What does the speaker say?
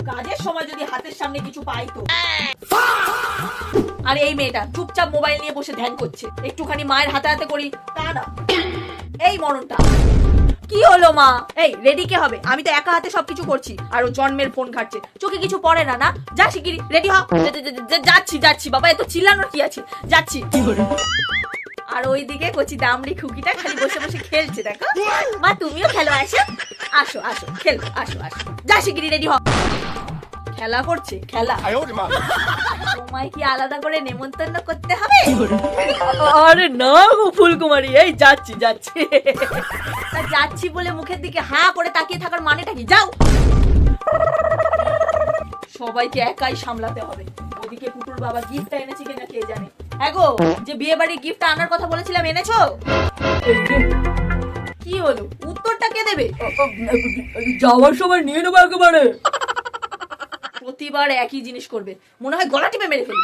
কাজের সময় যদি হাতের সামনে কিছু পাই তো। আর এই মেয়েটা চুপচাপ মোবাইল নিয়ে বসে ধ্যান করছে, একটুখানি মায়ের হাতে হাতে করি তা না, এই মরণটা। কি হলো মা? এই রেডি কে হবে? আমি তো একা হাতে সবকিছু করছি আর ও জন্মের ফোন ঘাটছে, চোখে কিছু পড়ে না? না যা শিগগিরি রেডি হ। যাচ্ছি যাচ্ছি বাবা, এত চিল্লানোর কি আছে, যাচ্ছি। আর ওইদিকে কচি দামড়ি খুকিটা খালি বসে বসে খেলছে, দেখো। মা তুমিও খেলো, আসো আসো আসো খেলো, আসো আসো, যা শিগগিরি রেডি হ। খেলা করছে খেলা, তোমায় কি আলাদা করে নেমন্তন্ন করতে হবে? আরে না গো ফুলকুমারী, এই যাচ্ছি যাচ্ছি। তা যাচ্ছি বলে মুখের দিকে হা করে তাকিয়ে থাকার মানেটা কি? যাও। সবাইকে একাই সামলাতে হবে। ওদিকে পুটুর বাবা গিফট এনেছে কিনা কে জানে। হ্যাঁ গো, যে বিয়ে বাড়ির গিফট আনার কথা বলেছিলাম এনেছো? কি হলো, উত্তরটা কে দেবে? যাওয়ার সময় নিয়ে নেবো একেবারে। প্রতিবার একই জিনিস করবে, মনে হয় গলা টিপে মেরে ফেলি।